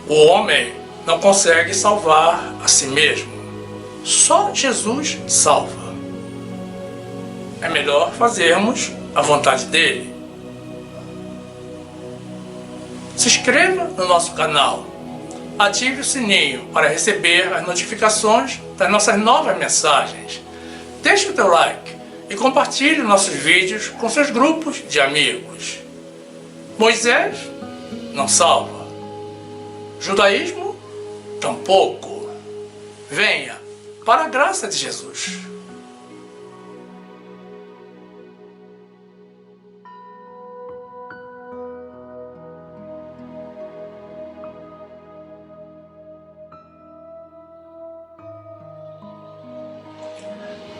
O homem não consegue salvar a si mesmo. Só Jesus salva. É melhor fazermos a vontade dele. Se inscreva no nosso canal. Ative o sininho para receber as notificações das nossas novas mensagens. Deixe o teu like e compartilhe nossos vídeos com seus grupos de amigos. Moisés não salva. Judaísmo tampouco. Venha para a graça de Jesus.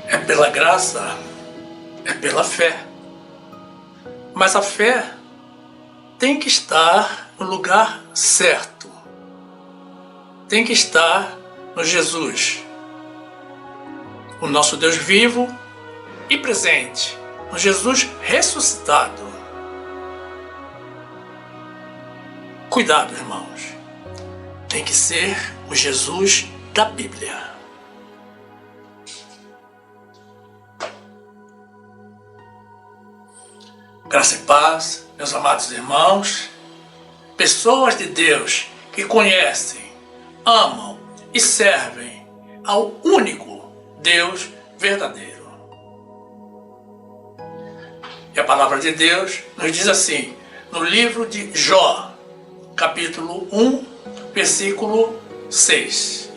É pela graça, é pela fé. Mas a fé tem que estar no lugar certo. Tem que estar no Jesus, o nosso Deus vivo e presente, no Jesus ressuscitado. Cuidado, irmãos. Tem que ser o Jesus da Bíblia. Graça e paz, meus amados irmãos, pessoas de Deus que conhecem, amam e servem ao único Deus verdadeiro. E a palavra de Deus nos diz assim, no livro de Jó, capítulo 1, versículo 6.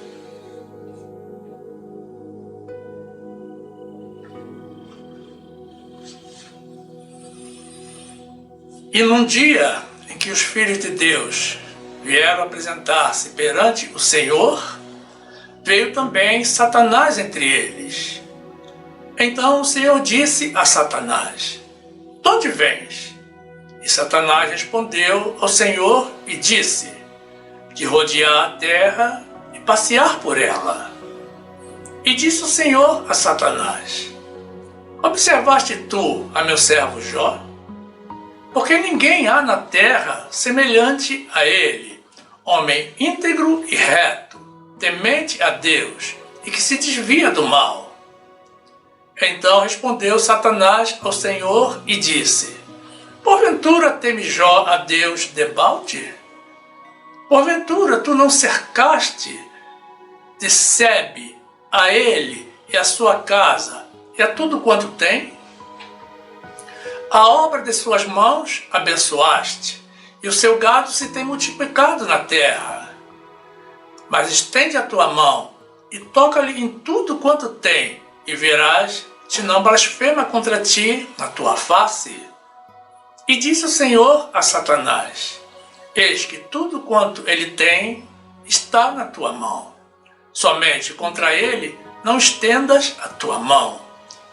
E num dia em que os filhos de Deus vieram apresentar-se perante o Senhor, veio também Satanás entre eles. Então o Senhor disse a Satanás: "De onde vens?" E Satanás respondeu ao Senhor e disse: "De rodear a terra e passear por ela." E disse o Senhor a Satanás: "Observaste tu a meu servo Jó? Porque ninguém há na terra semelhante a ele, homem íntegro e reto, temente a Deus e que se desvia do mal." Então respondeu Satanás ao Senhor e disse: "Porventura teme Jó a Deus debalde? Porventura tu não cercaste de sebe a ele e a sua casa e a tudo quanto tem? A obra de suas mãos abençoaste, e o seu gado se tem multiplicado na terra. Mas estende a tua mão e toca-lhe em tudo quanto tem, e verás se não blasfema contra ti na tua face." E disse o Senhor a Satanás: "Eis que tudo quanto ele tem está na tua mão. Somente contra ele não estendas a tua mão."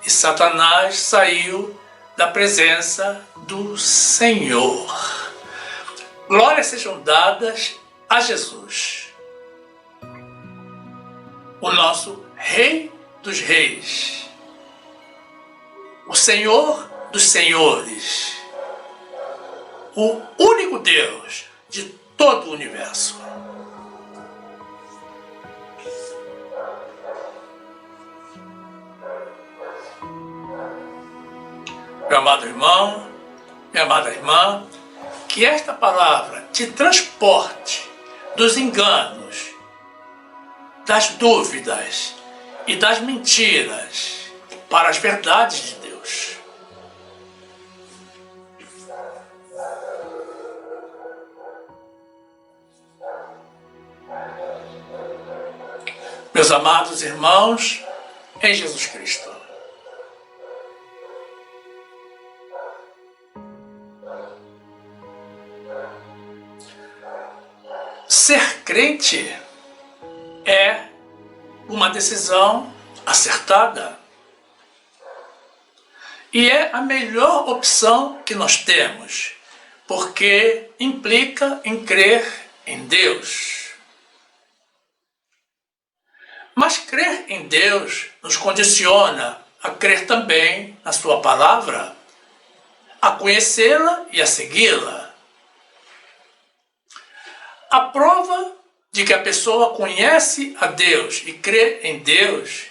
E Satanás saiu da presença do Senhor. Glórias sejam dadas a Jesus, o nosso Rei dos Reis, o Senhor dos Senhores, o único Deus de todo o universo. Meu amado irmão, minha amada irmã, que esta palavra te transporte dos enganos, das dúvidas e das mentiras para as verdades de Deus. Meus amados irmãos, em Jesus Cristo, ser crente é uma decisão acertada e é a melhor opção que nós temos, porque implica em crer em Deus. Mas crer em Deus nos condiciona a crer também na sua palavra, a conhecê-la e a segui-la. A prova de que a pessoa conhece a Deus e crê em Deus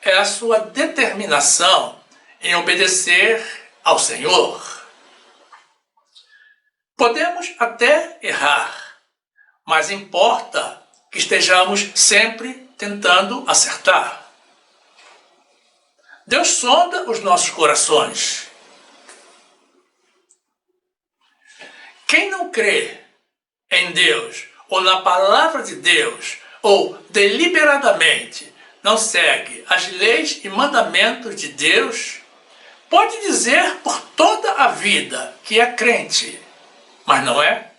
é a sua determinação em obedecer ao Senhor. Podemos até errar, mas importa que estejamos sempre tentando acertar. Deus sonda os nossos corações. Quem não crê em Deus, ou na palavra de Deus, ou deliberadamente não segue as leis e mandamentos de Deus, pode dizer por toda a vida que é crente, mas não é.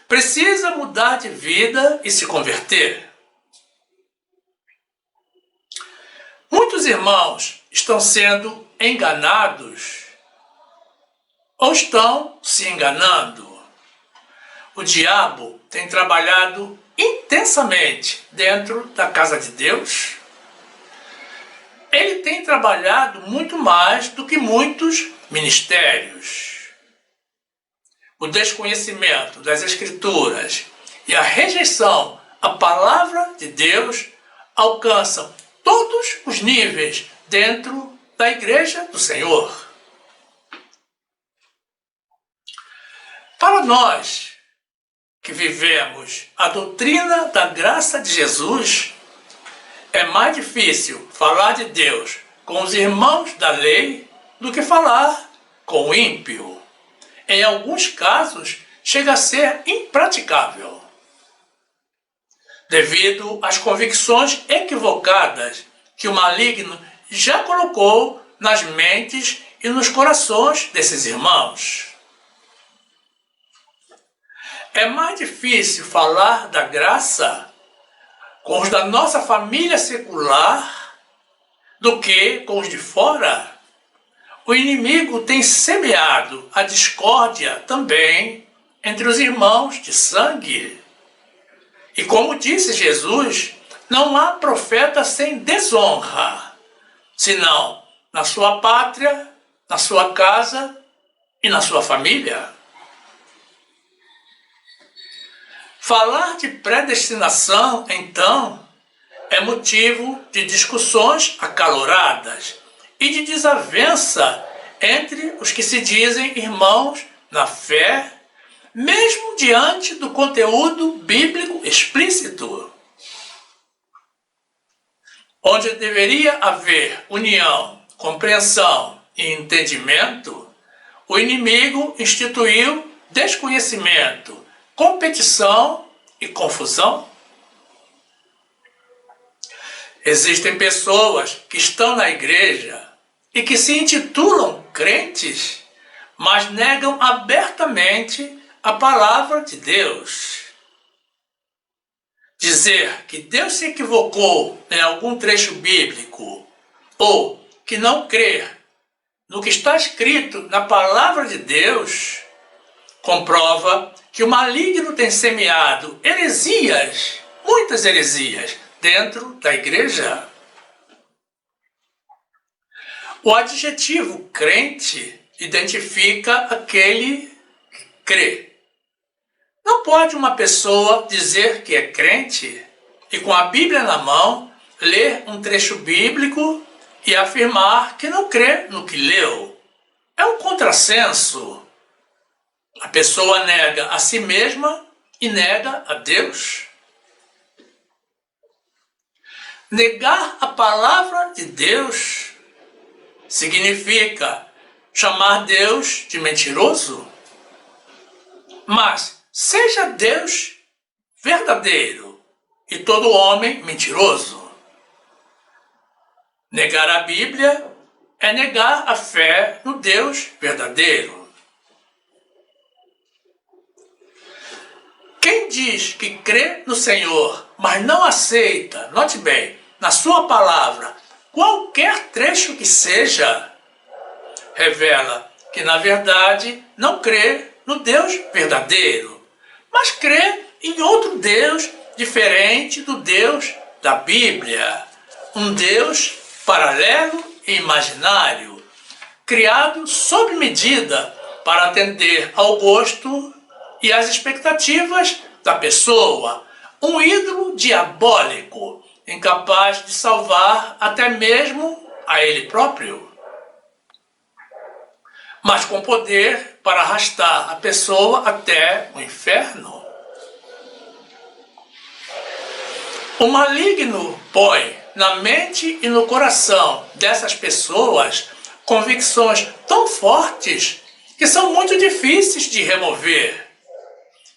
Precisa mudar de vida e se converter. Muitos irmãos estão sendo enganados ou estão se enganando. O diabo tem trabalhado intensamente dentro da casa de Deus. Ele tem trabalhado muito mais do que muitos ministérios. O desconhecimento das Escrituras e a rejeição à palavra de Deus alcançam todos os níveis dentro da Igreja do Senhor. Para nós que vivemos a doutrina da graça de Jesus, é mais difícil falar de Deus com os irmãos da lei do que falar com o ímpio. Em alguns casos, chega a ser impraticável, devido às convicções equivocadas que o maligno já colocou nas mentes e nos corações desses irmãos. É mais difícil falar da graça com os da nossa família secular do que com os de fora. O inimigo tem semeado a discórdia também entre os irmãos de sangue. E como disse Jesus, não há profeta sem desonra, senão na sua pátria, na sua casa e na sua família. Falar de predestinação, então, é motivo de discussões acaloradas e de desavença entre os que se dizem irmãos na fé, mesmo diante do conteúdo bíblico explícito. Onde deveria haver união, compreensão e entendimento, o inimigo instituiu desconhecimento, competição e confusão. Existem pessoas que estão na igreja e que se intitulam crentes, mas negam abertamente a palavra de Deus. Dizer que Deus se equivocou em algum trecho bíblico ou que não crer no que está escrito na palavra de Deus comprova que o maligno tem semeado heresias, muitas heresias, dentro da igreja. O adjetivo crente identifica aquele que crê. Não pode uma pessoa dizer que é crente e com a Bíblia na mão ler um trecho bíblico e afirmar que não crê no que leu. É um contrassenso. A pessoa nega a si mesma e nega a Deus. Negar a palavra de Deus significa chamar Deus de mentiroso. Mas seja Deus verdadeiro e todo homem mentiroso. Negar a Bíblia é negar a fé no Deus verdadeiro. Quem diz que crê no Senhor, mas não aceita, note bem, na sua palavra, qualquer trecho que seja, revela que na verdade não crê no Deus verdadeiro, mas crê em outro Deus diferente do Deus da Bíblia, um Deus paralelo e imaginário, criado sob medida para atender ao gosto e as expectativas da pessoa, um ídolo diabólico, incapaz de salvar até mesmo a ele próprio, mas com poder para arrastar a pessoa até o inferno. O maligno põe na mente e no coração dessas pessoas convicções tão fortes que são muito difíceis de remover.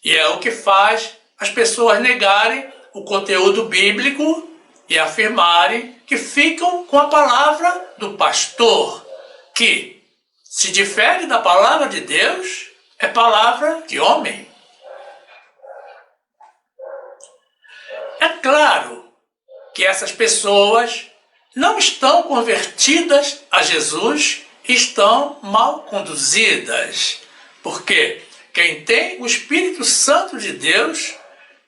E é o que faz as pessoas negarem o conteúdo bíblico e afirmarem que ficam com a palavra do pastor, que, se difere da palavra de Deus, é palavra de homem. É claro que essas pessoas não estão convertidas a Jesus e estão mal conduzidas, porque quem tem o Espírito Santo de Deus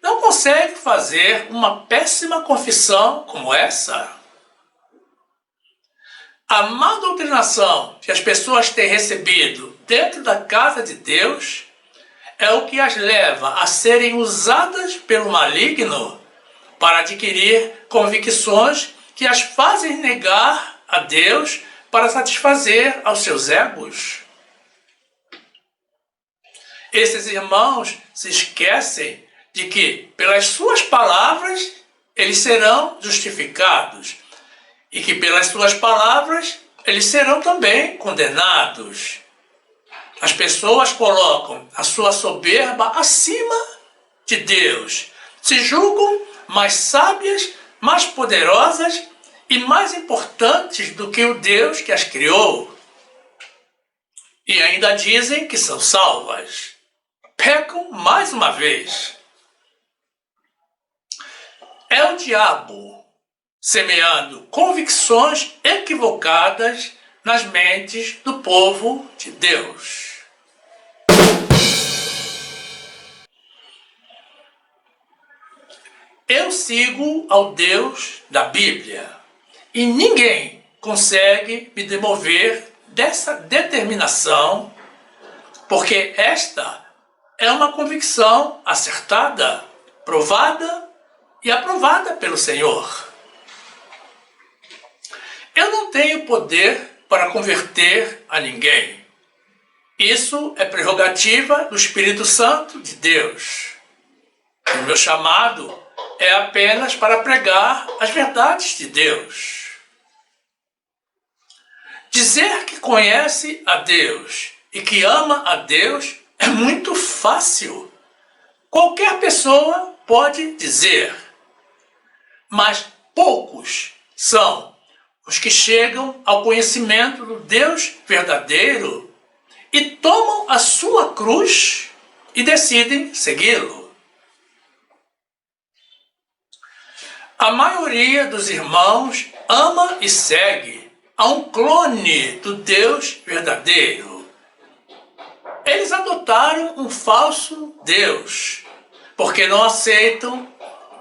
não consegue fazer uma péssima confissão como essa. A má doutrinação que as pessoas têm recebido dentro da casa de Deus é o que as leva a serem usadas pelo maligno para adquirir convicções que as fazem negar a Deus para satisfazer aos seus egos. Esses irmãos se esquecem de que, pelas suas palavras, eles serão justificados e que, pelas suas palavras, eles serão também condenados. As pessoas colocam a sua soberba acima de Deus, se julgam mais sábias, mais poderosas e mais importantes do que o Deus que as criou. E ainda dizem que são salvas. Pecam mais uma vez. É o diabo semeando convicções equivocadas nas mentes do povo de Deus. Eu sigo ao Deus da Bíblia e ninguém consegue me demover dessa determinação, porque esta é uma convicção acertada, provada e aprovada pelo Senhor. Eu não tenho poder para converter a ninguém. Isso é prerrogativa do Espírito Santo de Deus. O meu chamado é apenas para pregar as verdades de Deus. Dizer que conhece a Deus e que ama a Deus é muito fácil. Qualquer pessoa pode dizer. Mas poucos são os que chegam ao conhecimento do Deus verdadeiro e tomam a sua cruz e decidem segui-lo. A maioria dos irmãos ama e segue a um clone do Deus verdadeiro. Eles adotaram um falso Deus, porque não aceitam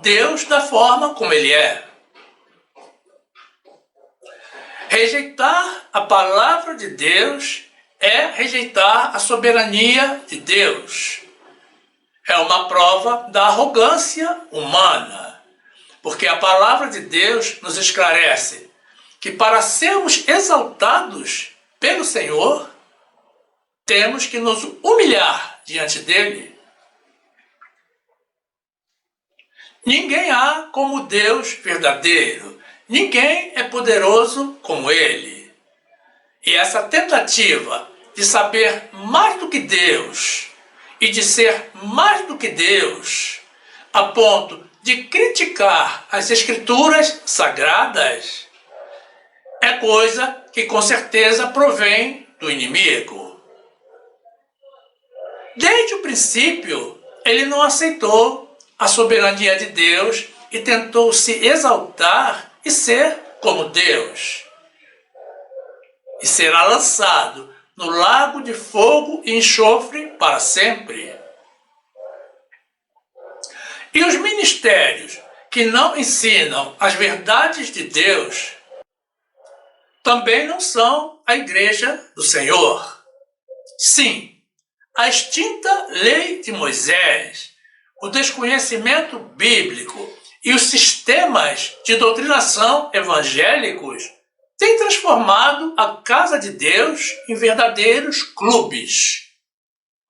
Deus da forma como Ele é. Rejeitar a palavra de Deus é rejeitar a soberania de Deus. É uma prova da arrogância humana, porque a palavra de Deus nos esclarece que para sermos exaltados pelo Senhor, temos que nos humilhar diante dele. Ninguém há como Deus verdadeiro. Ninguém é poderoso como Ele. E essa tentativa de saber mais do que Deus e de ser mais do que Deus, a ponto de criticar as Escrituras sagradas, é coisa que com certeza provém do inimigo. Desde o princípio, ele não aceitou a soberania de Deus e tentou se exaltar e ser como Deus. E será lançado no lago de fogo e enxofre para sempre. E os ministérios que não ensinam as verdades de Deus também não são a igreja do Senhor. Sim, A extinta lei de Moisés, o desconhecimento bíblico e os sistemas de doutrinação evangélicos têm transformado a casa de Deus em verdadeiros clubes,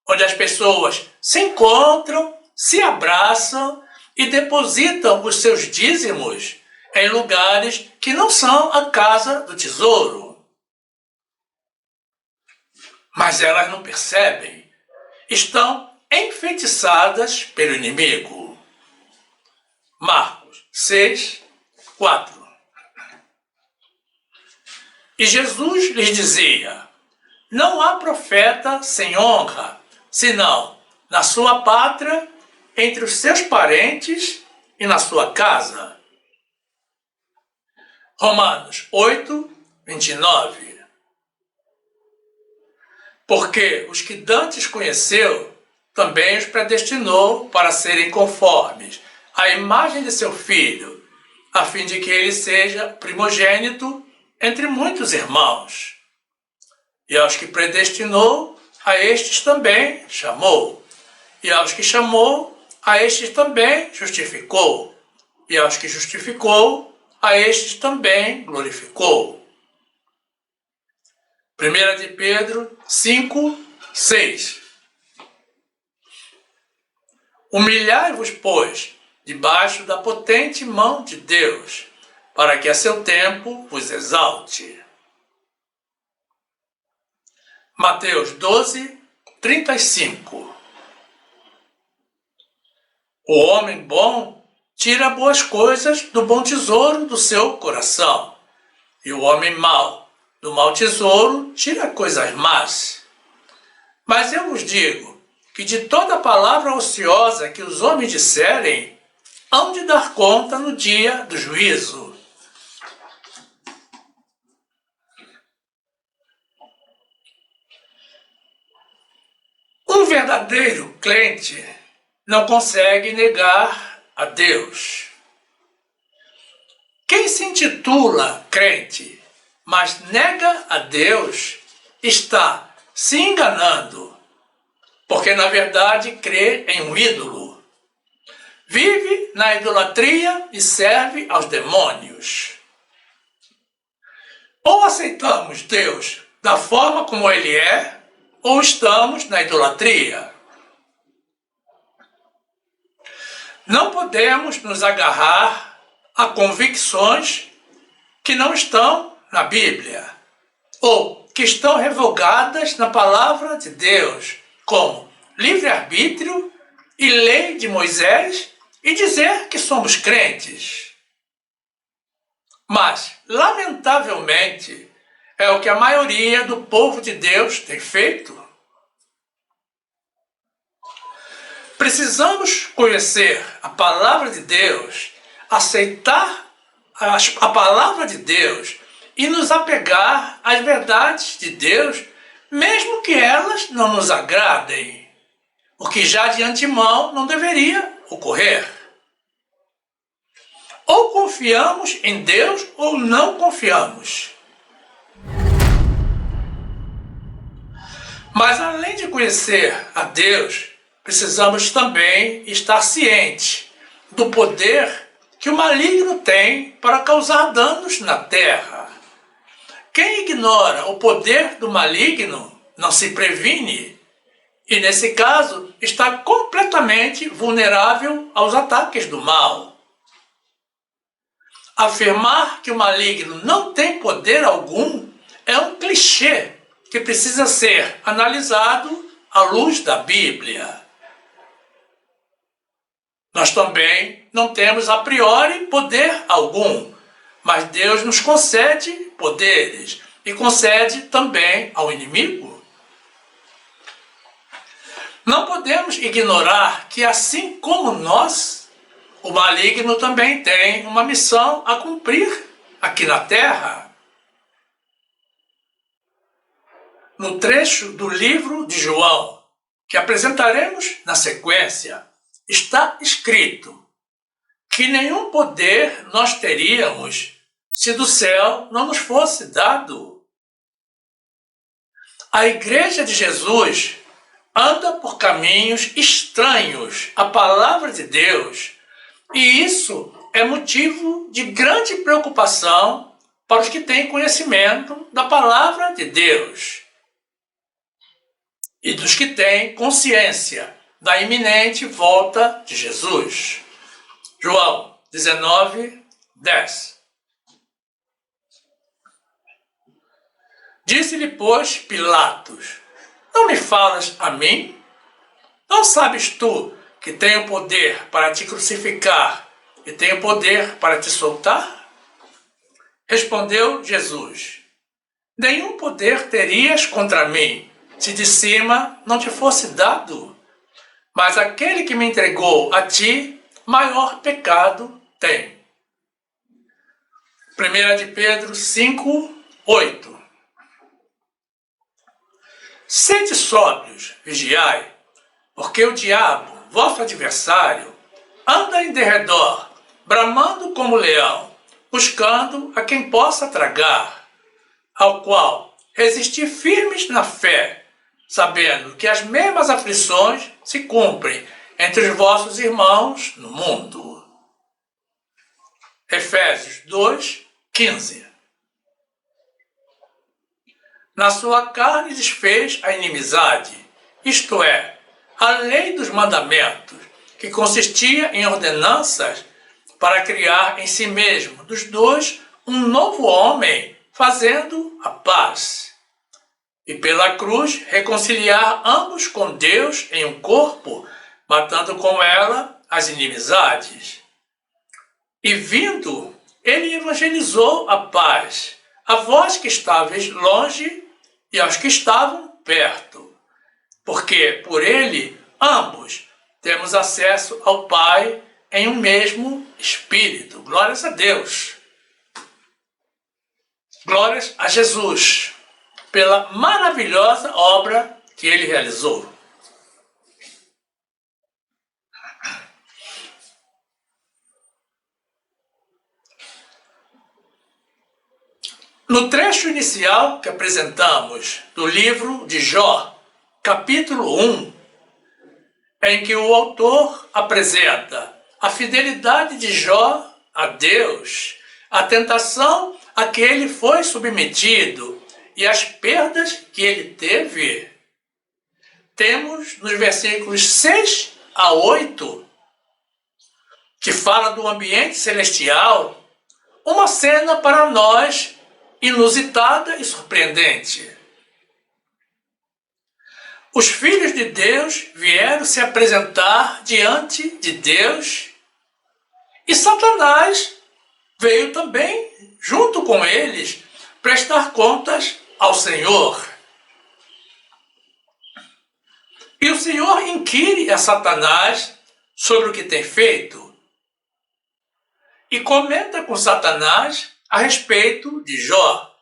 onde as pessoas se encontram, se abraçam e depositam os seus dízimos em lugares que não são a casa do tesouro. Mas elas não percebem, estão enfeitiçadas pelo inimigo. Marcos 6, 4. E Jesus lhes dizia: não há profeta sem honra, senão na sua pátria, entre os seus parentes e na sua casa. Romanos 8, 29. Porque os que dantes conheceu, também os predestinou para serem conformes à imagem de seu Filho, a fim de que ele seja primogênito entre muitos irmãos. E aos que predestinou, a estes também chamou. E aos que chamou, a estes também justificou. E aos que justificou, a estes também glorificou. 1 de Pedro 5, 6. Humilhai-vos, pois, debaixo da potente mão de Deus, para que a seu tempo vos exalte. Mateus 12, 35. O homem bom tira boas coisas do bom tesouro do seu coração, e o homem mau do mau tesouro tira coisas más. Mas eu vos digo que de toda palavra ociosa que os homens disserem, hão de dar conta no dia do juízo. Um verdadeiro crente não consegue negar a Deus. Quem se intitula crente, mas nega a Deus, está se enganando, porque na verdade crê em um ídolo. Vive na idolatria e serve aos demônios. Ou aceitamos Deus da forma como Ele é, ou estamos na idolatria. Não podemos nos agarrar a convicções que não estão na Bíblia, ou que estão revogadas na palavra de Deus, como livre-arbítrio e lei de Moisés, e dizer que somos crentes. Mas, lamentavelmente, é o que a maioria do povo de Deus tem feito. Precisamos conhecer a palavra de Deus, aceitar a palavra de Deus e nos apegar às verdades de Deus, mesmo que elas não nos agradem, o que já de antemão não deveria ocorrer. Ou confiamos em Deus ou não confiamos. Mas além de conhecer a Deus, precisamos também estar cientes do poder que o maligno tem para causar danos na terra. Quem ignora o poder do maligno não se previne e, nesse caso, está completamente vulnerável aos ataques do mal. Afirmar que o maligno não tem poder algum é um clichê que precisa ser analisado à luz da Bíblia. Nós também não temos a priori poder algum, mas Deus nos concede poderes e concede também ao inimigo. Não podemos ignorar que, assim como nós, o maligno também tem uma missão a cumprir aqui na Terra. No trecho do livro de João, que apresentaremos na sequência, está escrito que nenhum poder nós teríamos se do céu não nos fosse dado. A Igreja de Jesus anda por caminhos estranhos à palavra de Deus, e isso é motivo de grande preocupação para os que têm conhecimento da palavra de Deus e dos que têm consciência da iminente volta de Jesus. João 19, 10. Disse-lhe, pois, Pilatos: não me falas a mim? Não sabes tu que tenho poder para te crucificar e tenho poder para te soltar? Respondeu Jesus: nenhum poder terias contra mim, se de cima não te fosse dado. Mas aquele que me entregou a ti, maior pecado tem. 1 de Pedro 5, 8. Sede sóbrios, vigiai, porque o diabo, vosso adversário, anda em derredor, bramando como leão, buscando a quem possa tragar, ao qual resistir firmes na fé, sabendo que as mesmas aflições se cumprem entre os vossos irmãos no mundo. Efésios 2, 15. Na sua carne desfez a inimizade, isto é, a lei dos mandamentos, que consistia em ordenanças para criar em si mesmo dos dois um novo homem, fazendo a paz. E pela cruz reconciliar ambos com Deus em um corpo, matando com ela as inimizades. E vindo, ele evangelizou a paz, a vós que estáveis longe e aos que estavam perto, porque por ele ambos temos acesso ao Pai em um mesmo Espírito. Glórias a Deus. Glórias a Jesus pela maravilhosa obra que ele realizou. No trecho inicial que apresentamos do livro de Jó, capítulo 1, em que o autor apresenta a fidelidade de Jó a Deus, a tentação a que ele foi submetido e as perdas que ele teve, temos nos versículos 6 a 8, que fala do ambiente celestial, uma cena para nós inusitada e surpreendente. Os filhos de Deus vieram se apresentar diante de Deus e Satanás veio também, junto com eles, prestar contas ao Senhor. E o Senhor inquire a Satanás sobre o que tem feito e comenta com Satanás a respeito de Jó,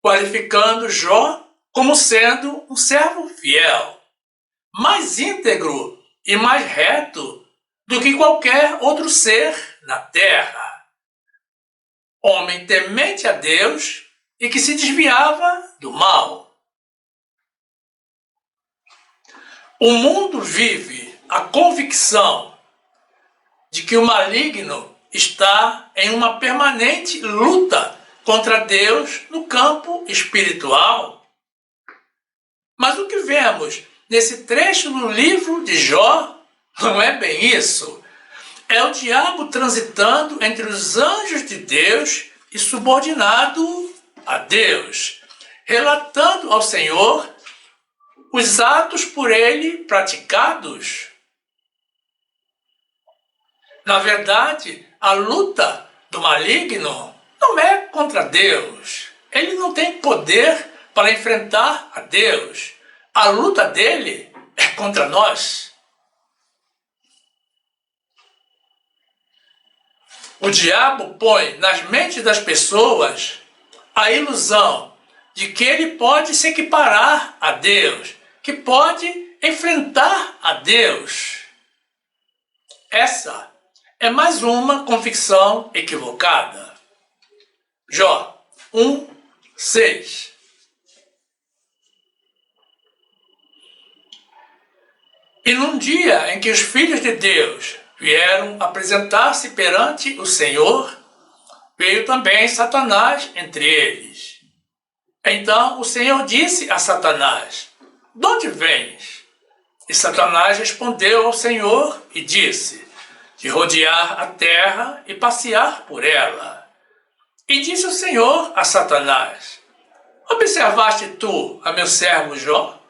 qualificando Jó como sendo um servo fiel, mais íntegro e mais reto do que qualquer outro ser na terra. Homem temente a Deus e que se desviava do mal. O mundo vive a convicção de que o maligno está em uma permanente luta contra Deus no campo espiritual. Mas o que vemos nesse trecho no livro de Jó não é bem isso. É o diabo transitando entre os anjos de Deus e subordinado a Deus, relatando ao Senhor os atos por ele praticados. Na verdade, a luta do maligno não é contra Deus. Ele não tem poder para enfrentar a Deus. A luta dele é contra nós. O diabo põe nas mentes das pessoas a ilusão de que ele pode se equiparar a Deus, que pode enfrentar a Deus. Essa é mais uma convicção equivocada. Jó 1, 6. E num dia em que os filhos de Deus vieram apresentar-se perante o Senhor, veio também Satanás entre eles. Então o Senhor disse a Satanás: "De onde vens?" E Satanás respondeu ao Senhor e disse: "De rodear a terra e passear por ela." E disse o Senhor a Satanás: "Observaste tu a meu servo Jó?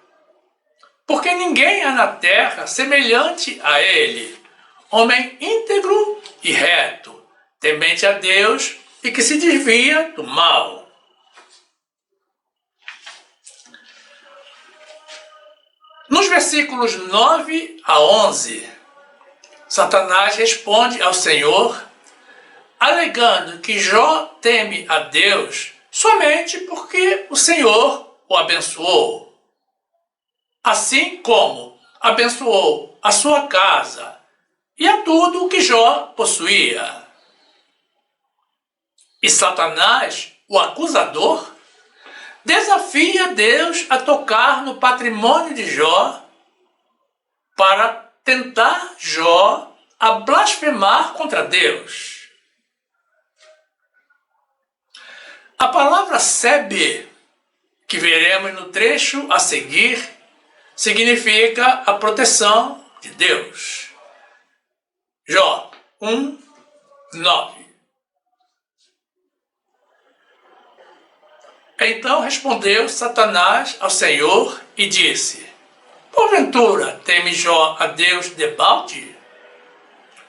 Porque ninguém há na terra semelhante a ele, homem íntegro e reto, temente a Deus e que se desvia do mal." Nos versículos 9 a 11, Satanás responde ao Senhor, alegando que Jó teme a Deus somente porque o Senhor o abençoou. Assim como abençoou a sua casa e a tudo o que Jó possuía. E Satanás, o acusador, desafia Deus a tocar no patrimônio de Jó para tentar Jó a blasfemar contra Deus. A palavra Sebe, que veremos no trecho a seguir, significa a proteção de Deus. Jó 1, 9. Então respondeu Satanás ao Senhor e disse: "Porventura teme Jó a Deus debalde?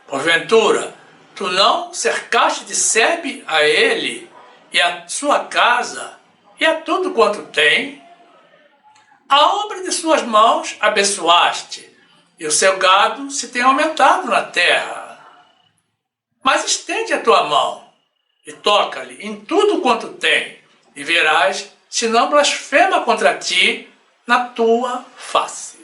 Porventura tu não cercaste de Sebe a ele e a sua casa e a tudo quanto tem? A obra de suas mãos abençoaste, e o seu gado se tem aumentado na terra. Mas estende a tua mão e toca-lhe em tudo quanto tem, e verás se não blasfema contra ti na tua face."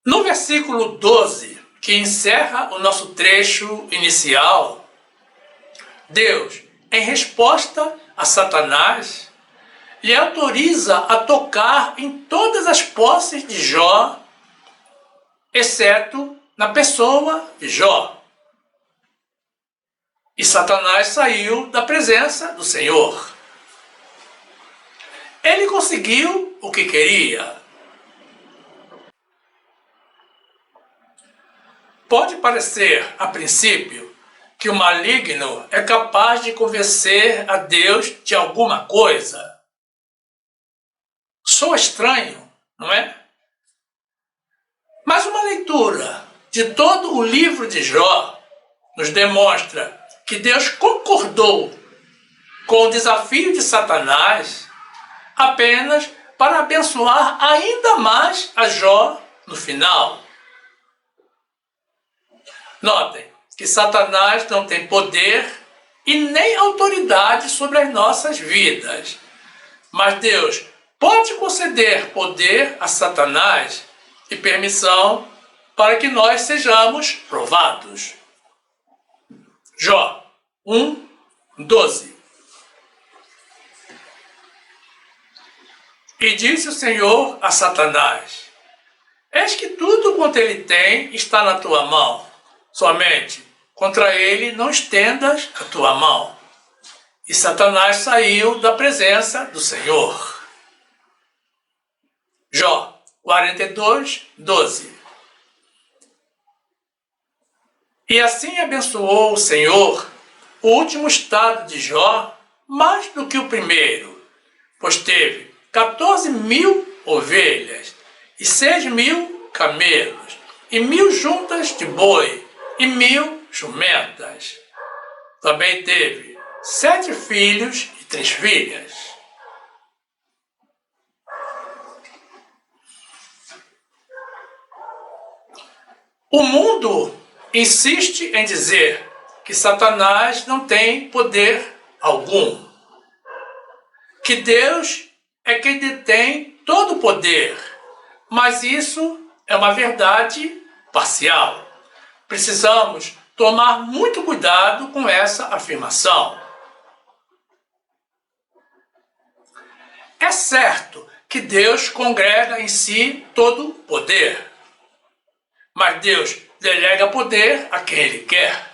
No versículo 12, que encerra o nosso trecho inicial, Deus, em resposta a Satanás, lhe autoriza a tocar em todas as posses de Jó, exceto na pessoa de Jó. E Satanás saiu da presença do Senhor. Ele conseguiu o que queria. Pode parecer, a princípio, que o maligno é capaz de convencer a Deus de alguma coisa. Soa estranho, não é? Mas uma leitura de todo o livro de Jó nos demonstra que Deus concordou com o desafio de Satanás apenas para abençoar ainda mais a Jó no final. Notem que Satanás não tem poder e nem autoridade sobre as nossas vidas. Mas Deus pode conceder poder a Satanás e permissão para que nós sejamos provados. Jó 1, 12. E disse o Senhor a Satanás: "Eis que tudo quanto ele tem está na tua mão, somente contra ele não estendas a tua mão." E Satanás saiu da presença do Senhor. Jó 42, 12. E assim abençoou o Senhor o último estado de Jó mais do que o primeiro, pois teve 14.000 ovelhas e 6.000 camelos e 1.000 juntas de boi e 1.000 jumentas. Também teve 7 filhos e 3 filhas. O mundo insiste em dizer que Satanás não tem poder algum, que Deus é quem detém todo o poder, mas isso é uma verdade parcial. Precisamos tomar muito cuidado com essa afirmação. É certo que Deus congrega em si todo o poder. Mas Deus delega poder a quem Ele quer.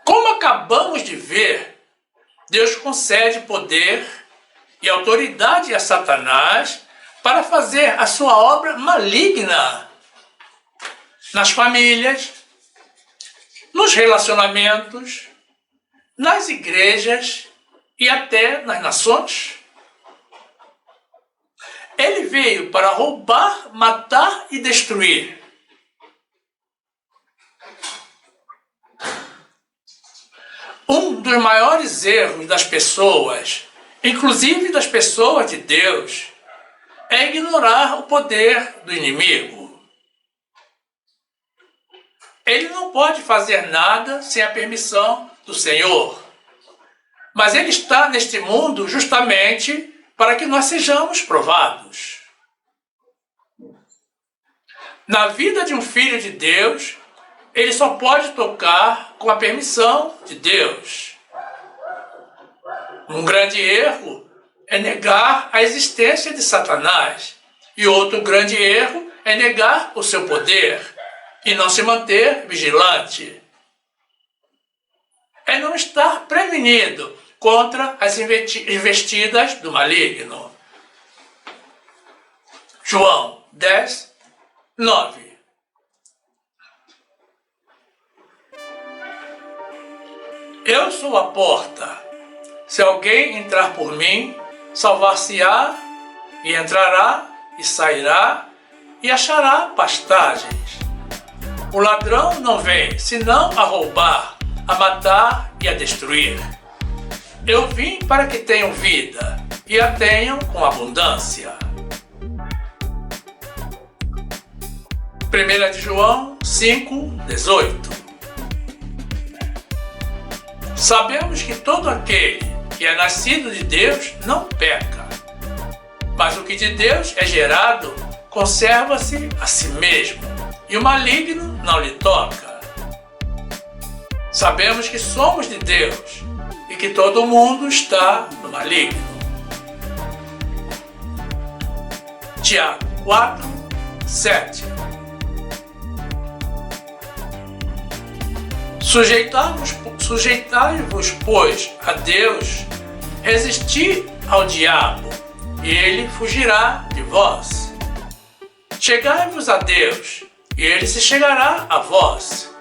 Como acabamos de ver, Deus concede poder e autoridade a Satanás para fazer a sua obra maligna nas famílias, nos relacionamentos, nas igrejas e até nas nações. Ele veio para roubar, matar e destruir. Um dos maiores erros das pessoas, inclusive das pessoas de Deus, é ignorar o poder do inimigo. Ele não pode fazer nada sem a permissão do Senhor. Mas ele está neste mundo justamente para que nós sejamos provados. Na vida de um filho de Deus, ele só pode tocar com a permissão de Deus. Um grande erro é negar a existência de Satanás. E outro grande erro é negar o seu poder e não se manter vigilante. É não estar prevenido contra as investidas do maligno. João 10, 9. Eu sou a porta. Se alguém entrar por mim, salvar-se-á, e entrará, e sairá, e achará pastagens. O ladrão não vem, senão a roubar, a matar e a destruir. Eu vim para que tenham vida, e a tenham com abundância. 1 de João 5, 18. Sabemos que todo aquele que é nascido de Deus não peca, mas o que de Deus é gerado conserva-se a si mesmo, e o maligno não lhe toca. Sabemos que somos de Deus e que todo mundo está no maligno. Tiago 4, 7. Sujeitai-vos, pois, a Deus, resisti ao diabo, e ele fugirá de vós. Chegai-vos a Deus, e ele se chegará a vós.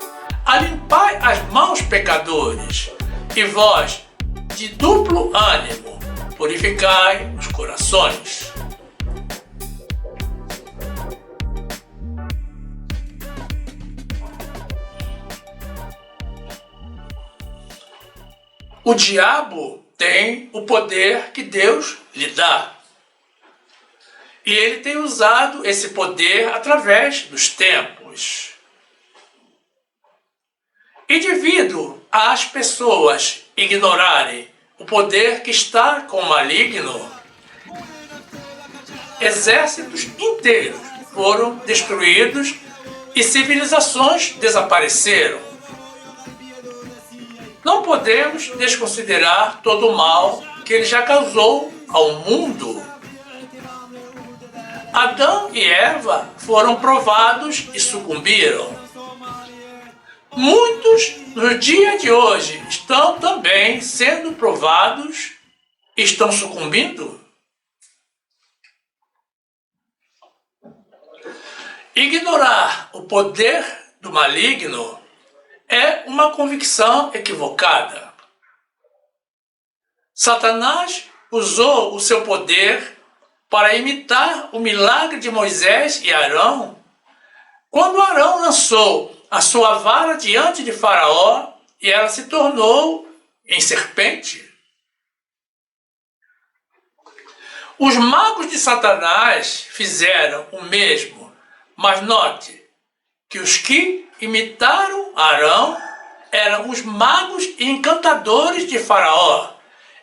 Alimpai as mãos, pecadores, e vós, de duplo ânimo, purificai os corações. O diabo tem o poder que Deus lhe dá. E ele tem usado esse poder através dos tempos. E devido às pessoas ignorarem o poder que está com o maligno, exércitos inteiros foram destruídos e civilizações desapareceram. Não podemos desconsiderar todo o mal que ele já causou ao mundo. Adão e Eva foram provados e sucumbiram. Muitos, no dia de hoje, estão também sendo provados e estão sucumbindo. Ignorar o poder do maligno é uma convicção equivocada. Satanás usou o seu poder para imitar o milagre de Moisés e Arão, quando Arão lançou a sua vara diante de Faraó e ela se tornou em serpente. Os magos de Satanás fizeram o mesmo, mas note que os que imitaram Arão eram os magos e encantadores de Faraó.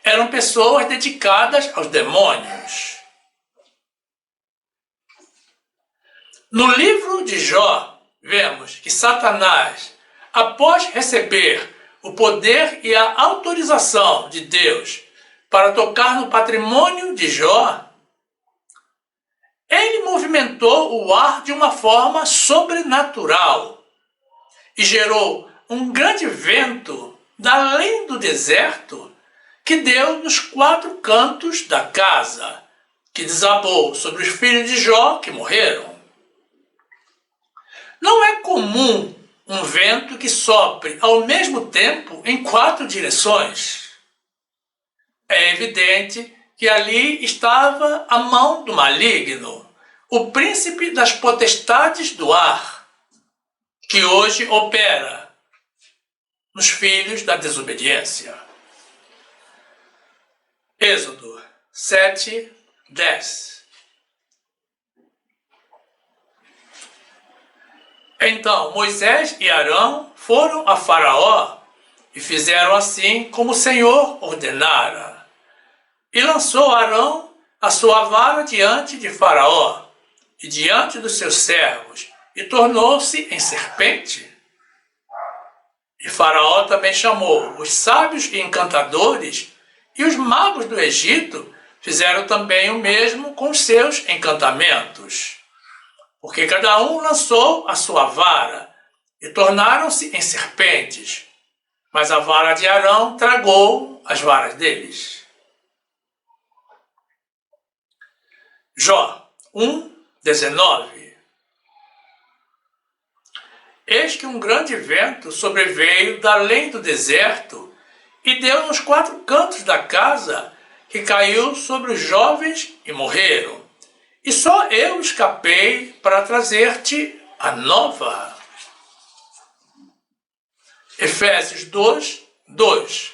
Eram pessoas dedicadas aos demônios. No livro de Jó, vemos que Satanás, após receber o poder e a autorização de Deus para tocar no patrimônio de Jó, ele movimentou o ar de uma forma sobrenatural e gerou um grande vento da além do deserto que deu nos 4 cantos da casa, que desabou sobre os filhos de Jó que morreram. Não é comum um vento que sopre ao mesmo tempo em 4 direções. É evidente que ali estava a mão do maligno, o príncipe das potestades do ar, que hoje opera nos filhos da desobediência. Êxodo 7, 10. Então Moisés e Arão foram a Faraó e fizeram assim como o Senhor ordenara. E lançou Arão a sua vara diante de Faraó e diante dos seus servos, e tornou-se em serpente. E Faraó também chamou os sábios e encantadores, e os magos do Egito fizeram também o mesmo com os seus encantamentos. Porque cada um lançou a sua vara, e tornaram-se em serpentes. Mas a vara de Arão tragou as varas deles. Jó 1, 19. Eis que um grande vento sobreveio da além do deserto e deu nos 4 cantos da casa, que caiu sobre os jovens e morreram. E só eu escapei para trazer-te a nova. Efésios 2, 2.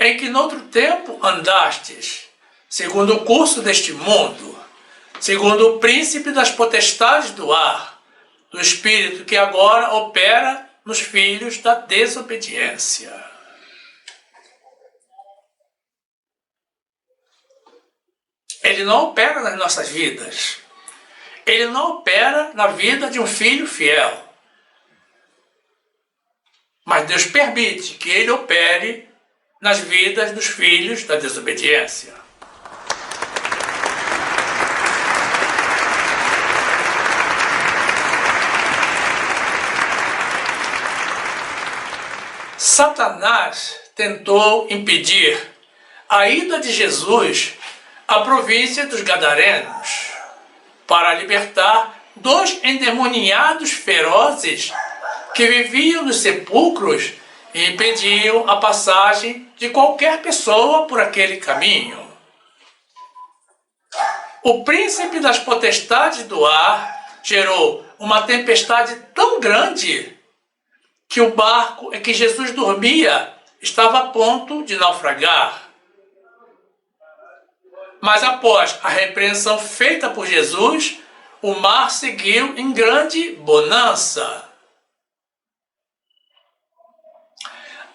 Em que noutro tempo andastes, segundo o curso deste mundo, segundo o príncipe das potestades do ar, do espírito que agora opera nos filhos da desobediência. Ele não opera nas nossas vidas. Ele não opera na vida de um filho fiel. Mas Deus permite que ele opere nas vidas dos filhos da desobediência. Satanás tentou impedir a ida de Jesus à província dos Gadarenos para libertar 2 endemoniados ferozes que viviam nos sepulcros e impediam a passagem de qualquer pessoa por aquele caminho. O príncipe das potestades do ar gerou uma tempestade tão grande que o barco em que Jesus dormia estava a ponto de naufragar. Mas após a repreensão feita por Jesus, o mar seguiu em grande bonança.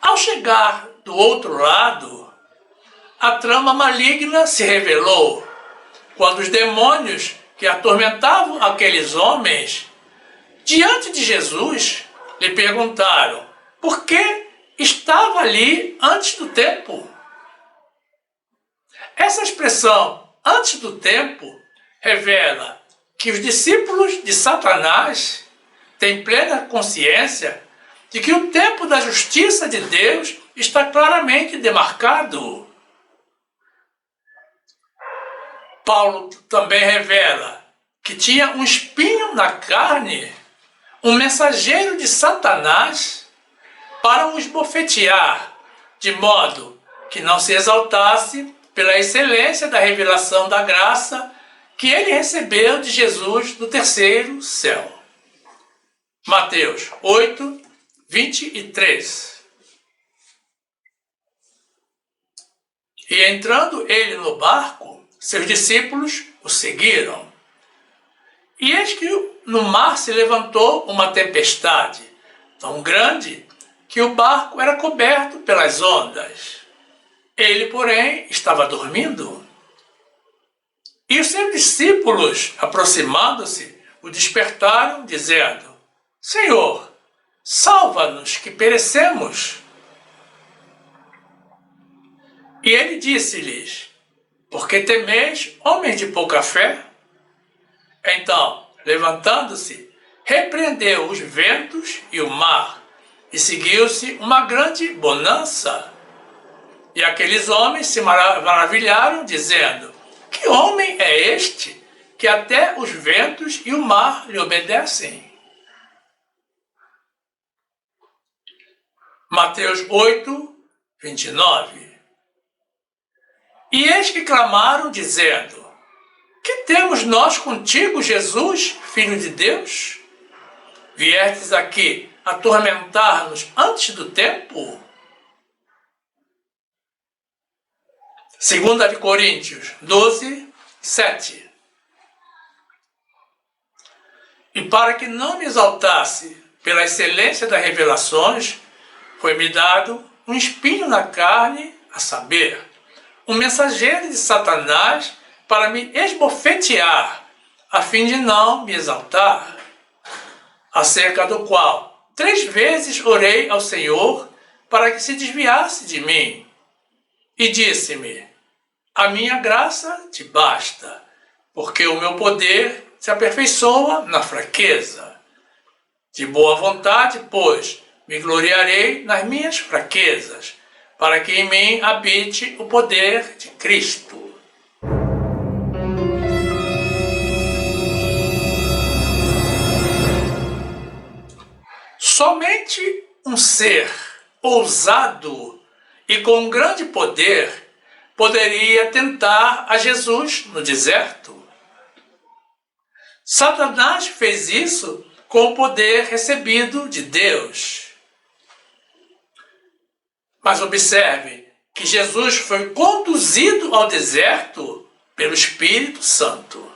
Ao chegar do outro lado, a trama maligna se revelou, quando os demônios que atormentavam aqueles homens, diante de Jesus, lhe perguntaram por que estava ali antes do tempo. Essa expressão, antes do tempo, revela que os discípulos de Satanás têm plena consciência de que o tempo da justiça de Deus está claramente demarcado. Paulo também revela que tinha um espinho na carne, um mensageiro de Satanás, para o esbofetear, de modo que não se exaltasse pela excelência da revelação da graça que ele recebeu de Jesus do terceiro céu. Mateus 8, 23. E entrando ele no barco, seus discípulos o seguiram. E eis que no mar se levantou uma tempestade tão grande que o barco era coberto pelas ondas. Ele, porém, estava dormindo. E os seus discípulos, aproximando-se, o despertaram, dizendo: Senhor, salva-nos que perecemos. E ele disse-lhes: por que temeis, homens de pouca fé? Então, levantando-se, repreendeu os ventos e o mar, e seguiu-se uma grande bonança. E aqueles homens se maravilharam, dizendo: que homem é este, que até os ventos e o mar lhe obedecem? Mateus 8, 29. E eis que clamaram, dizendo: que temos nós contigo, Jesus, Filho de Deus? Viestes aqui atormentar-nos antes do tempo? 2 Coríntios 12, 7. E para que não me exaltasse pela excelência das revelações, foi-me dado um espinho na carne, a saber, um mensageiro de Satanás para me esbofetear, a fim de não me exaltar, acerca do qual 3 vezes orei ao Senhor para que se desviasse de mim. E disse-me: a minha graça te basta, porque o meu poder se aperfeiçoa na fraqueza. De boa vontade, pois, me gloriarei nas minhas fraquezas, para que em mim habite o poder de Cristo. Somente um ser ousado e com grande poder poderia tentar a Jesus no deserto. Satanás fez isso com o poder recebido de Deus. Mas observe que Jesus foi conduzido ao deserto pelo Espírito Santo.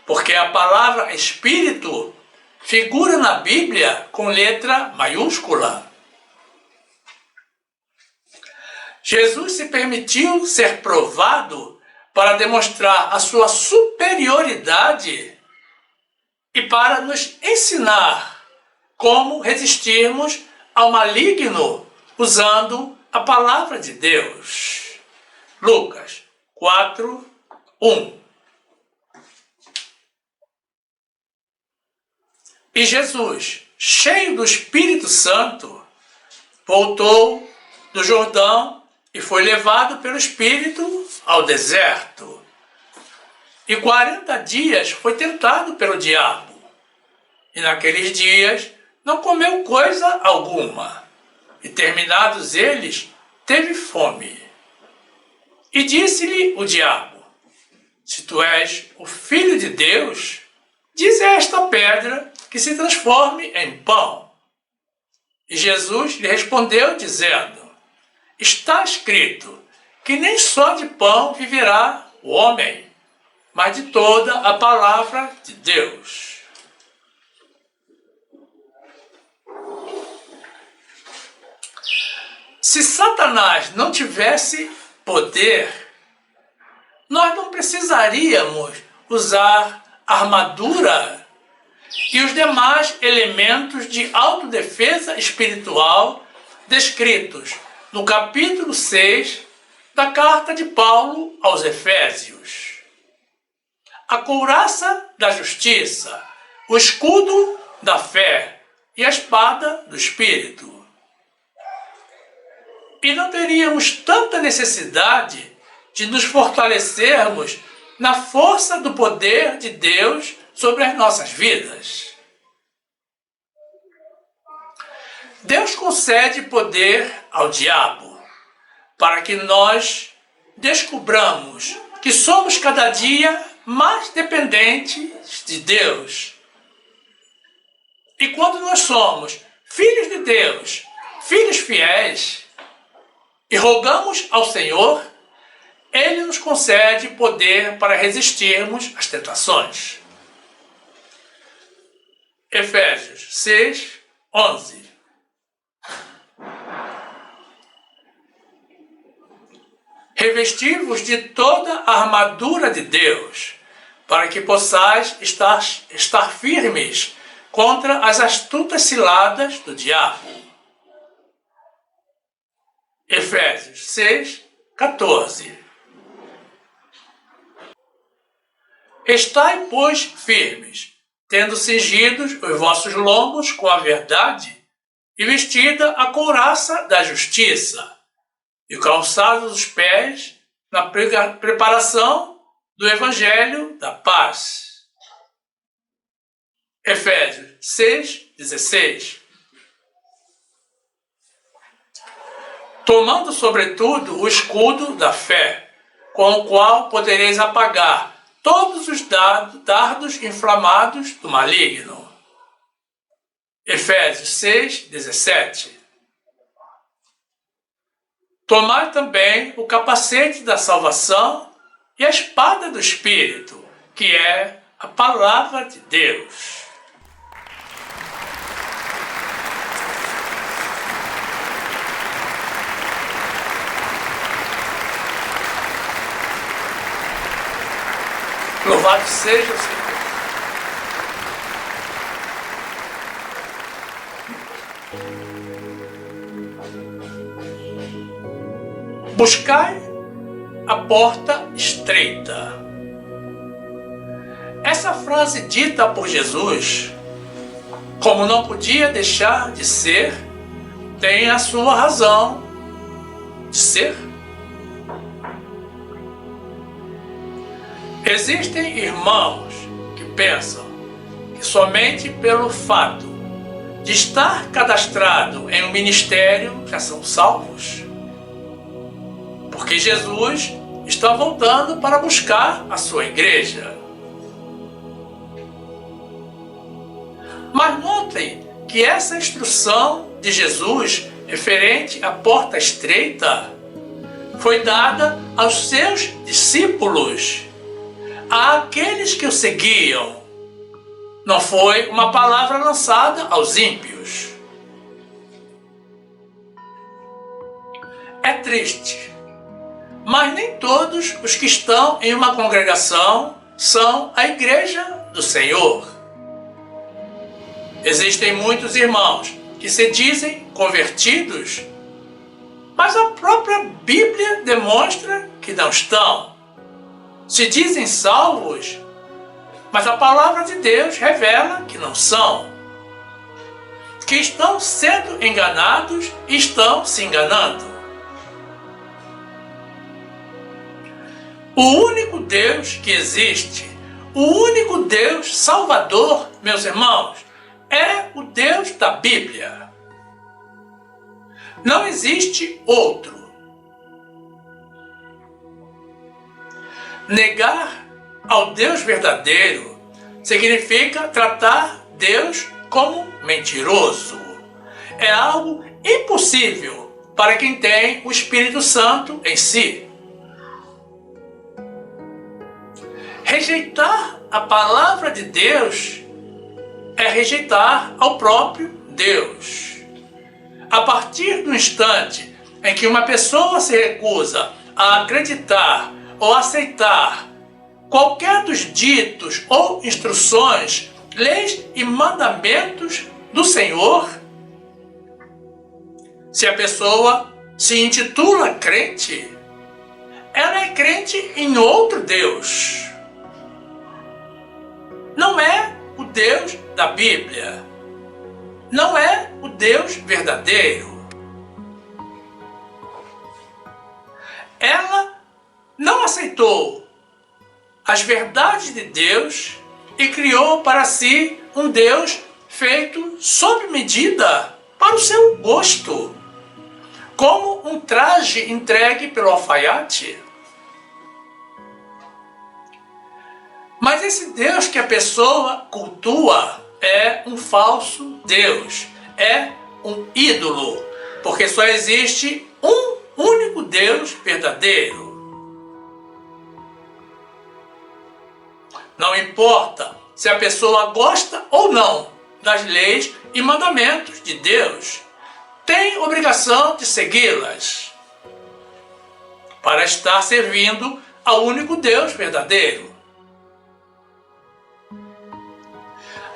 Porque a palavra Espírito figura na Bíblia com letra maiúscula. Jesus se permitiu ser provado para demonstrar a sua superioridade e para nos ensinar como resistirmos ao maligno usando a palavra de Deus. Lucas 4, 1. E Jesus, cheio do Espírito Santo, voltou do Jordão e foi levado pelo Espírito ao deserto. E 40 dias foi tentado pelo diabo. E naqueles dias não comeu coisa alguma. E terminados eles, teve fome. E disse-lhe o diabo: se tu és o Filho de Deus, dize a esta pedra que se transforme em pão. E Jesus lhe respondeu, dizendo: está escrito que nem só de pão viverá o homem, mas de toda a palavra de Deus. Se Satanás não tivesse poder, nós não precisaríamos usar armadura e os demais elementos de autodefesa espiritual descritos no capítulo 6 da carta de Paulo aos Efésios. A couraça da justiça, o escudo da fé e a espada do Espírito. E não teríamos tanta necessidade de nos fortalecermos na força do poder de Deus sobre as nossas vidas. Deus concede poder ao diabo para que nós descubramos que somos cada dia mais dependentes de Deus. E quando nós somos filhos de Deus, filhos fiéis, e rogamos ao Senhor, Ele nos concede poder para resistirmos às tentações. Efésios 6, 11. Revesti-vos de toda a armadura de Deus, para que possais estar firmes contra as astutas ciladas do diabo. Efésios 6, 14. Estai, pois, firmes, tendo cingidos os vossos lombos com a verdade, e vestida a couraça da justiça, e calçados os pés na preparação do Evangelho da paz. Efésios 6:16. Tomando sobretudo o escudo da fé, com o qual podereis apagar todos os dardos inflamados do maligno. Efésios 6:17. Tomai também o capacete da salvação e a espada do Espírito, que é a palavra de Deus. Louvado seja o Senhor. Buscai a porta estreita. Essa frase dita por Jesus, como não podia deixar de ser, tem a sua razão de ser. Existem irmãos que pensam que somente pelo fato de estar cadastrado em um ministério já são salvos, porque Jesus está voltando para buscar a sua igreja. Mas notem que essa instrução de Jesus referente à porta estreita foi dada aos seus discípulos, àqueles que o seguiam. Não foi uma palavra lançada aos ímpios. É triste, mas nem todos os que estão em uma congregação são a igreja do Senhor. Existem muitos irmãos que se dizem convertidos, mas a própria Bíblia demonstra que não estão. Se dizem salvos, mas a palavra de Deus revela que não são. Que estão sendo enganados e estão se enganando. O único Deus que existe, o único Deus salvador, meus irmãos, é o Deus da Bíblia. Não existe outro. Negar ao Deus verdadeiro significa tratar Deus como mentiroso. É algo impossível para quem tem o Espírito Santo em si. Rejeitar a palavra de Deus é rejeitar ao próprio Deus. A partir do instante em que uma pessoa se recusa a acreditar ou aceitar qualquer dos ditos ou instruções, leis e mandamentos do Senhor, se a pessoa se intitula crente, ela é crente em outro Deus. Não é o Deus da Bíblia. Não é o Deus verdadeiro. Ela não aceitou as verdades de Deus e criou para si um Deus feito sob medida para o seu gosto, como um traje entregue pelo alfaiate. Mas esse Deus que a pessoa cultua é um falso Deus, é um ídolo, porque só existe um único Deus verdadeiro. Não importa se a pessoa gosta ou não das leis e mandamentos de Deus, tem obrigação de segui-las para estar servindo ao único Deus verdadeiro.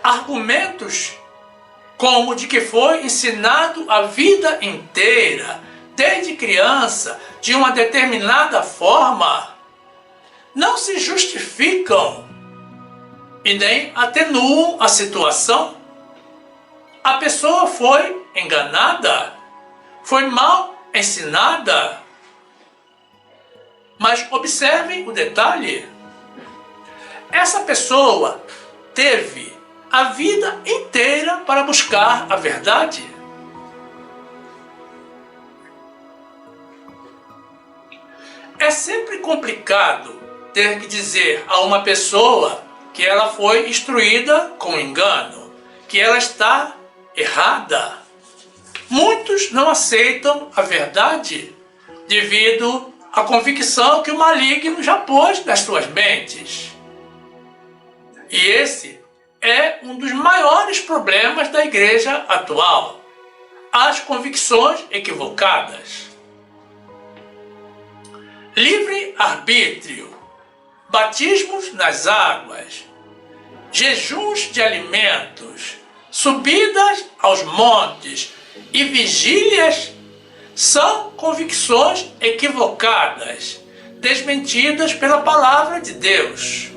Argumentos como de que foi ensinado a vida inteira desde criança de uma determinada forma, não se justificam e nem atenuam a situação. A pessoa foi enganada, foi mal ensinada. Mas observem o detalhe. Essa pessoa teve a vida inteira para buscar a verdade. É sempre complicado ter que dizer a uma pessoa que ela foi instruída com engano, que ela está errada. Muitos não aceitam a verdade devido à convicção que o maligno já pôs nas suas mentes. E esse é um dos maiores problemas da igreja atual: as convicções equivocadas. Livre-arbítrio, batismos nas águas, jejuns de alimentos, subidas aos montes e vigílias são convicções equivocadas, desmentidas pela palavra de Deus.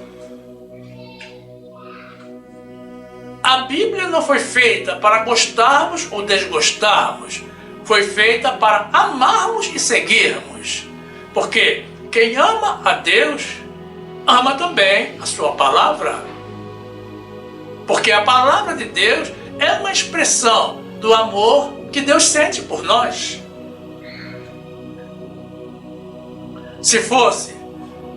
A Bíblia não foi feita para gostarmos ou desgostarmos, foi feita para amarmos e seguirmos. Porque quem ama a Deus, ama também a sua palavra. Porque a palavra de Deus é uma expressão do amor que Deus sente por nós. Se fosse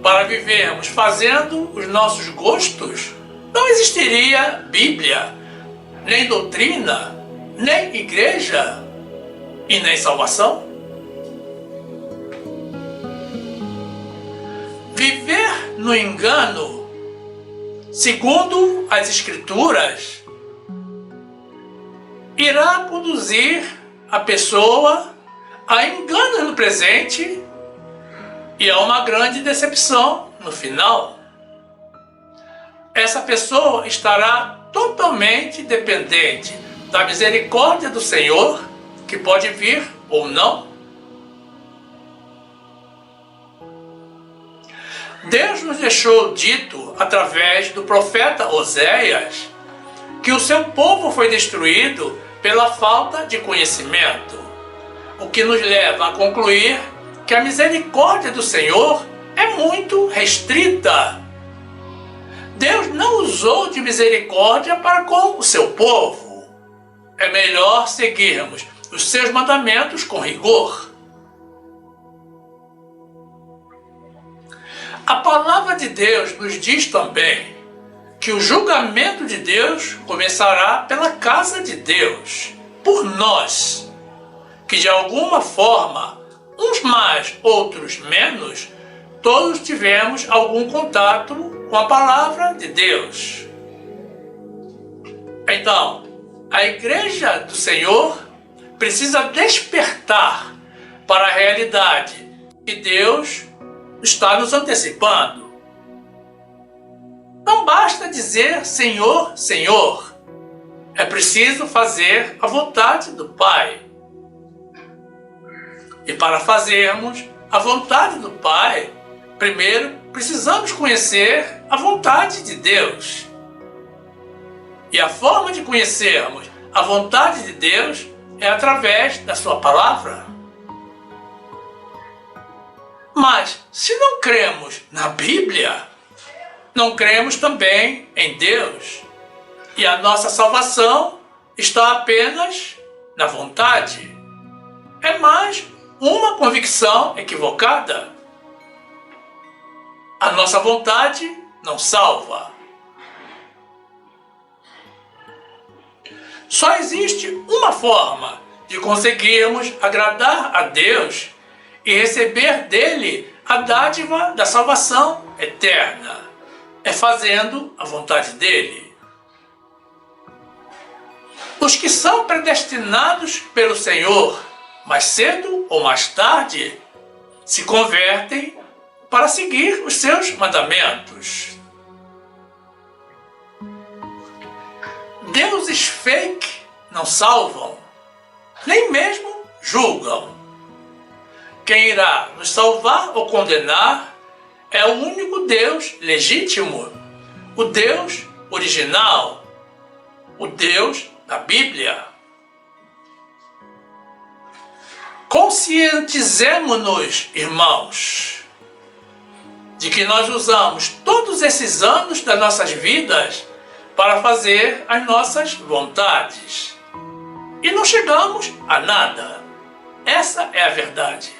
para vivermos fazendo os nossos gostos, não existiria Bíblia, nem doutrina, nem igreja e nem salvação. Viver no engano, segundo as Escrituras, irá conduzir a pessoa a engano no presente e a uma grande decepção no final. Essa pessoa estará totalmente dependente da misericórdia do Senhor, que pode vir ou não. Deus nos deixou dito, através do profeta Oséias, que o seu povo foi destruído pela falta de conhecimento, o que nos leva a concluir que a misericórdia do Senhor é muito restrita. Deus não usou de misericórdia para com o seu povo. É melhor seguirmos os seus mandamentos com rigor. A palavra de Deus nos diz também que o julgamento de Deus começará pela casa de Deus, por nós, que de alguma forma, uns mais, outros menos, todos tivemos algum contato com a palavra de Deus. Então, a igreja do Senhor precisa despertar para a realidade que Deus está nos antecipando. Não basta dizer Senhor, Senhor. É preciso fazer a vontade do Pai. E para fazermos a vontade do Pai, primeiro precisamos conhecer a vontade de Deus. E a forma de conhecermos a vontade de Deus é através da sua palavra. Mas, se não cremos na Bíblia, não cremos também em Deus. E a nossa salvação está apenas na vontade. É mais uma convicção equivocada. A nossa vontade não salva. Só existe uma forma de conseguirmos agradar a Deus e receber dele a dádiva da salvação eterna. É fazendo a vontade dele. Os que são predestinados pelo Senhor, mais cedo ou mais tarde, se convertem para seguir os seus mandamentos. Deuses fake não salvam, nem mesmo julgam. quem irá nos salvar ou condenar é o único Deus legítimo, o Deus original, o Deus da Bíblia. Conscientizemo-nos, irmãos, de que nós usamos todos esses anos das nossas vidas para fazer as nossas vontades. E não chegamos a nada. Essa é a verdade.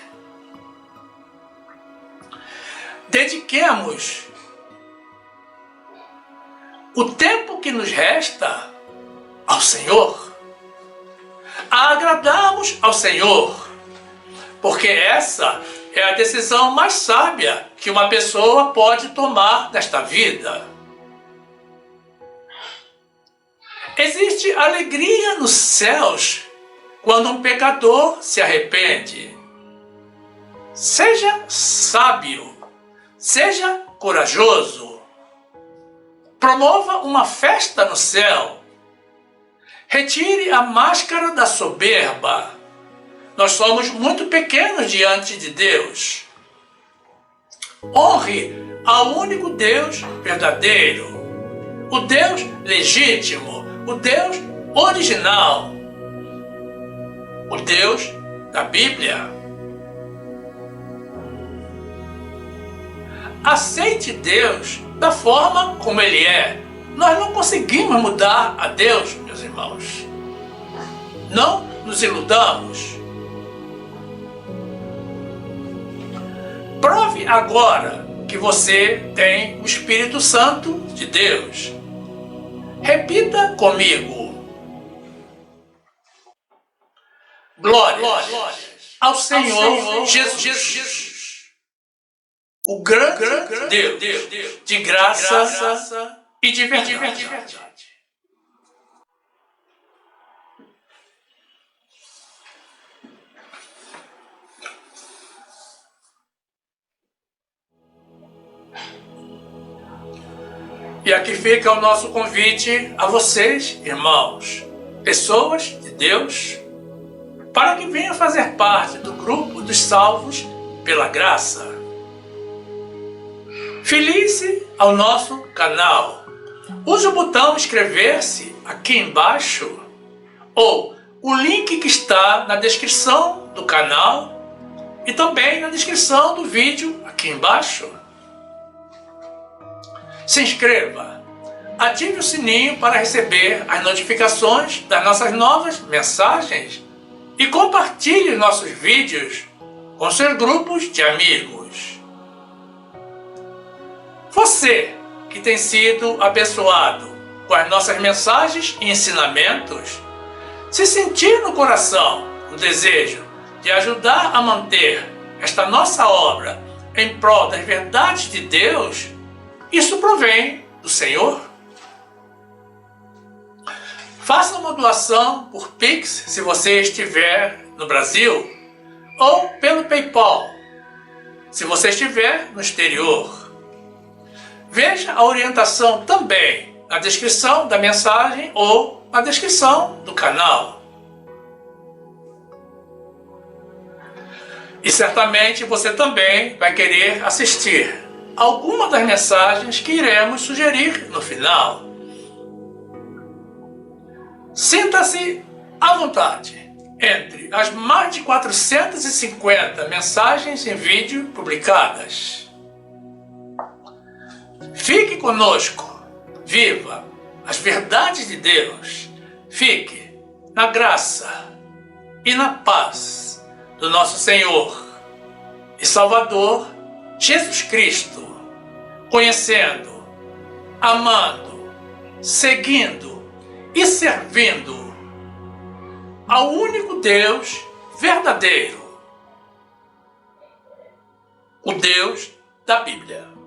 Dediquemos o tempo que nos resta ao Senhor, a agradarmos ao Senhor, porque essa é a decisão mais sábia que uma pessoa pode tomar nesta vida. Existe alegria nos céus quando um pecador se arrepende. Seja sábio, seja corajoso, promova uma festa no céu, retire a máscara da soberba. Nós somos muito pequenos diante de Deus. Honre ao único Deus verdadeiro, o Deus legítimo, o Deus original, o Deus da Bíblia. Aceite Deus da forma como Ele é. Nós não conseguimos mudar a Deus, meus irmãos. Não nos iludamos. Prove agora que você tem o Espírito Santo de Deus. Repita comigo. Glórias ao Senhor Jesus, o grande Deus de graça e de verdade. E aqui fica o nosso convite a vocês, irmãos, pessoas de Deus, para que venham fazer parte do grupo dos salvos pela graça. Filie-se ao nosso canal. Use o botão inscrever-se aqui embaixo ou o link que está na descrição do canal e também na descrição do vídeo aqui embaixo. Se inscreva, ative o sininho para receber as notificações das nossas novas mensagens e compartilhe nossos vídeos com seus grupos de amigos. Você que tem sido abençoado com as nossas mensagens e ensinamentos, se sentir no coração o desejo de ajudar a manter esta nossa obra em prol das verdades de Deus, isso provém do Senhor. Faça uma doação por Pix se você estiver no Brasil ou pelo PayPal se você estiver no exterior. Veja a orientação também na descrição da mensagem ou na descrição do canal. E certamente você também vai querer assistir alguma das mensagens que iremos sugerir no final. Sinta-se à vontade entre as mais de 450 mensagens em vídeo publicadas. Fique conosco, viva as verdades de Deus, fique na graça e na paz do nosso Senhor e Salvador Jesus Cristo, conhecendo, amando, seguindo e servindo ao único Deus verdadeiro, o Deus da Bíblia.